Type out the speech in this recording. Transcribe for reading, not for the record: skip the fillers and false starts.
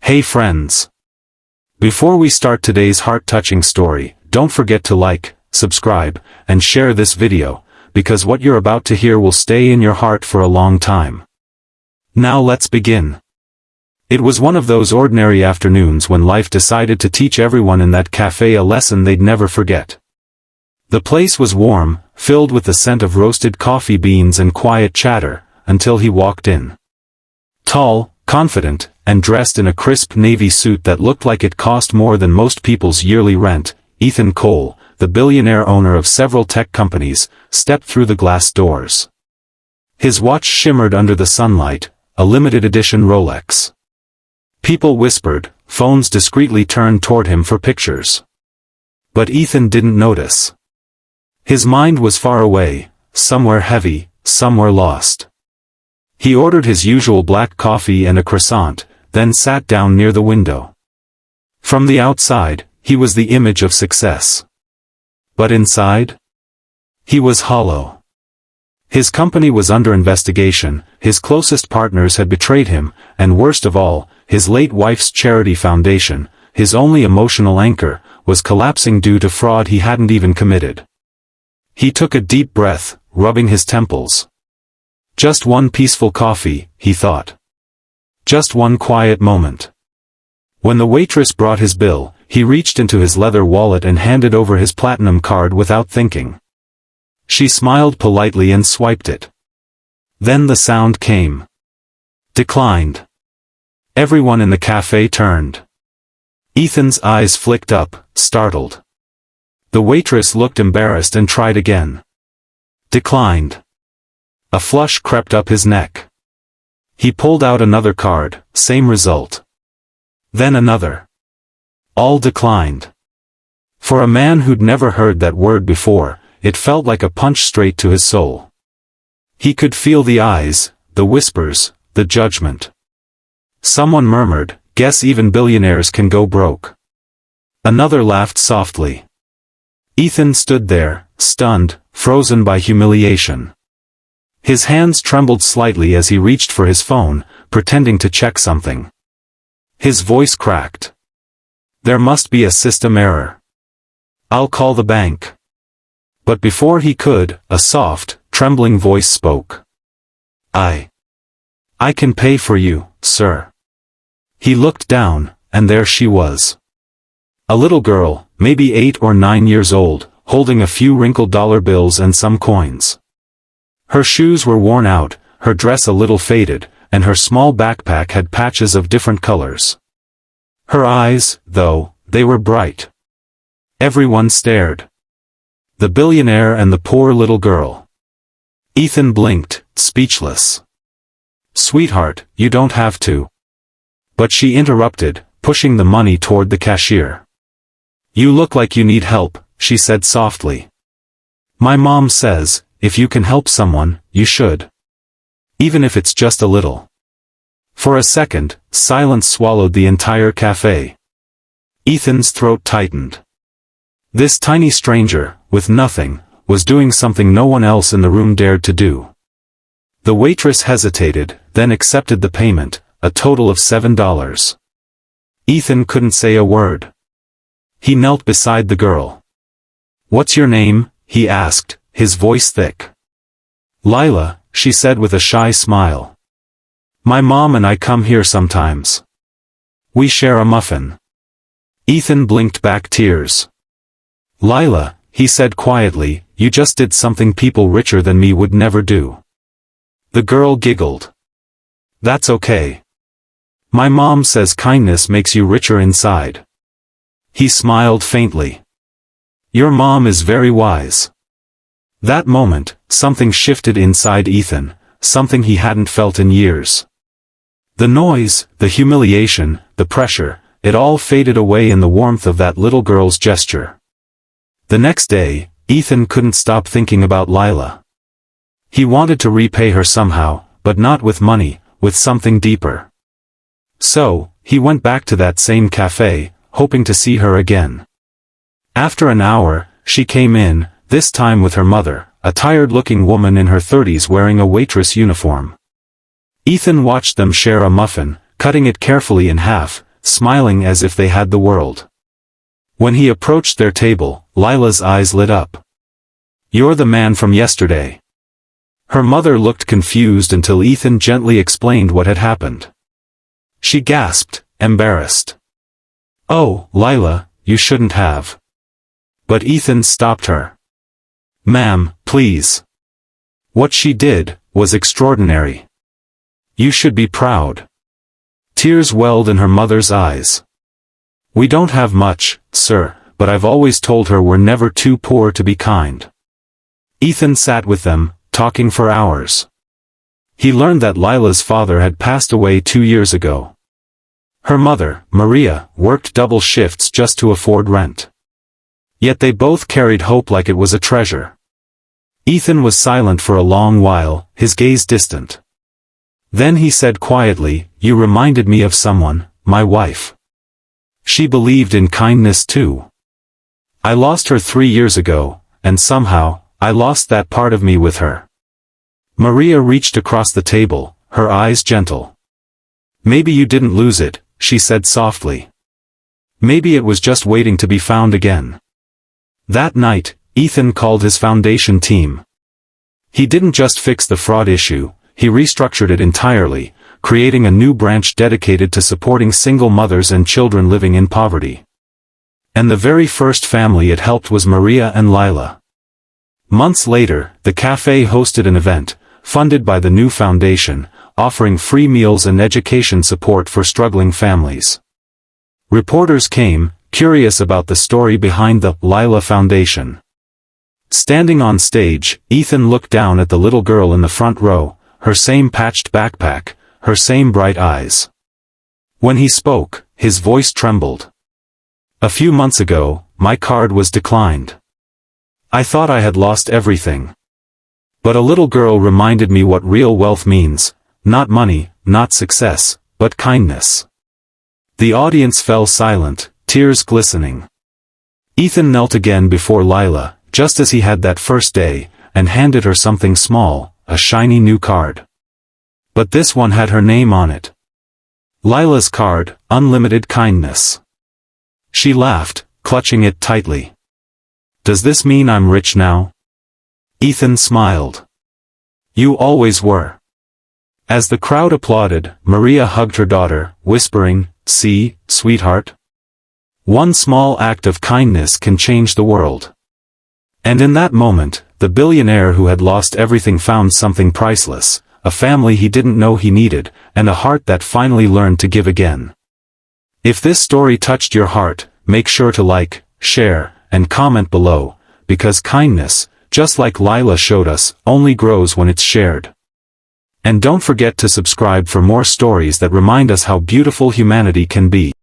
Hey friends! Before we start today's heart-touching story, don't forget to like, subscribe, and share this video, because what you're about to hear will stay in your heart for a long time. Now let's begin. It was one of those ordinary afternoons when life decided to teach everyone in that cafe a lesson they'd never forget. The place was warm, filled with the scent of roasted coffee beans and quiet chatter, until he walked in. Tall, confident, and dressed in a crisp navy suit that looked like it cost more than most people's yearly rent, Ethan Cole, the billionaire owner of several tech companies, stepped through the glass doors. His watch shimmered under the sunlight, a limited edition Rolex. People whispered, phones discreetly turned toward him for pictures. But Ethan didn't notice. His mind was far away, somewhere heavy, somewhere lost. He ordered his usual black coffee and a croissant, then sat down near the window. From the outside, he was the image of success. But inside? He was hollow. His company was under investigation, his closest partners had betrayed him, and worst of all, his late wife's charity foundation, his only emotional anchor, was collapsing due to fraud he hadn't even committed. He took a deep breath, rubbing his temples. Just one peaceful coffee, he thought. Just one quiet moment. When the waitress brought his bill, he reached into his leather wallet and handed over his platinum card without thinking. She smiled politely and swiped it. Then the sound came. Declined. Everyone in the cafe turned. Ethan's eyes flicked up, startled. The waitress looked embarrassed and tried again. Declined. A flush crept up his neck. He pulled out another card, same result. Then another. All declined. For a man who'd never heard that word before, it felt like a punch straight to his soul. He could feel the eyes, the whispers, the judgment. Someone murmured, "Guess even billionaires can go broke." Another laughed softly. Ethan stood there, stunned, frozen by humiliation. His hands trembled slightly as he reached for his phone, pretending to check something. His voice cracked. There must be a system error. I'll call the bank. But before he could, a soft, trembling voice spoke. I can pay for you, sir. He looked down, and there she was. A little girl, maybe 8 or 9 years old, holding a few wrinkled dollar bills and some coins. Her shoes were worn out, her dress a little faded, and her small backpack had patches of different colors. Her eyes, though, they were bright. Everyone stared. The billionaire and the poor little girl. Ethan blinked, speechless. "Sweetheart, you don't have to." But she interrupted, pushing the money toward the cashier. "You look like you need help," she said softly. "My mom says, if you can help someone, you should. Even if it's just a little." For a second, silence swallowed the entire cafe. Ethan's throat tightened. This tiny stranger, with nothing, was doing something no one else in the room dared to do. The waitress hesitated, then accepted the payment, a total of $7. Ethan couldn't say a word. He knelt beside the girl. "What's your name?" he asked, his voice thick. "Lila," she said with a shy smile. "My mom and I come here sometimes. We share a muffin." Ethan blinked back tears. "Lila," he said quietly, "you just did something people richer than me would never do." The girl giggled. "That's okay. My mom says kindness makes you richer inside." He smiled faintly. "Your mom is very wise." That moment, something shifted inside Ethan, something he hadn't felt in years. The noise, the humiliation, the pressure, it all faded away in the warmth of that little girl's gesture. The next day, Ethan couldn't stop thinking about Lila. He wanted to repay her somehow, but not with money, with something deeper. So, he went back to that same cafe, hoping to see her again. After an hour, she came in, this time with her mother, a tired-looking woman in her 30s wearing a waitress uniform. Ethan watched them share a muffin, cutting it carefully in half, smiling as if they had the world. When he approached their table, Lila's eyes lit up. "You're the man from yesterday." Her mother looked confused until Ethan gently explained what had happened. She gasped, embarrassed. "Oh, Lila, you shouldn't have." But Ethan stopped her. "Ma'am, please. What she did was extraordinary. You should be proud." Tears welled in her mother's eyes. "We don't have much, sir, but I've always told her we're never too poor to be kind." Ethan sat with them, talking for hours. He learned that Lila's father had passed away 2 years ago. Her mother, Maria, worked double shifts just to afford rent. Yet they both carried hope like it was a treasure. Ethan was silent for a long while, his gaze distant. Then he said quietly, "You reminded me of someone, my wife. She believed in kindness too. I lost her 3 years ago, and somehow, I lost that part of me with her." Maria reached across the table, her eyes gentle. "Maybe you didn't lose it," she said softly. "Maybe it was just waiting to be found again." That night, Ethan called his foundation team. He didn't just fix the fraud issue, he restructured it entirely, creating a new branch dedicated to supporting single mothers and children living in poverty. And the very first family it helped was Maria and Lila. Months later, the cafe hosted an event, funded by the new foundation, offering free meals and education support for struggling families. Reporters came, curious about the story behind the Lila Foundation. Standing on stage, Ethan looked down at the little girl in the front row, her same patched backpack, her same bright eyes. When he spoke, his voice trembled. "A few months ago, my card was declined. I thought I had lost everything. But a little girl reminded me what real wealth means, not money, not success, but kindness." The audience fell silent, tears glistening. Ethan knelt again before Lila, just as he had that first day, and handed her something small, a shiny new card. But this one had her name on it. Lila's card, Unlimited Kindness. She laughed, clutching it tightly. "Does this mean I'm rich now?" Ethan smiled. "You always were." As the crowd applauded, Maria hugged her daughter, whispering, "See, sweetheart? One small act of kindness can change the world." And in that moment, the billionaire who had lost everything found something priceless, a family he didn't know he needed, and a heart that finally learned to give again. If this story touched your heart, make sure to like, share, and comment below, because kindness, just like Lila showed us, only grows when it's shared. And don't forget to subscribe for more stories that remind us how beautiful humanity can be.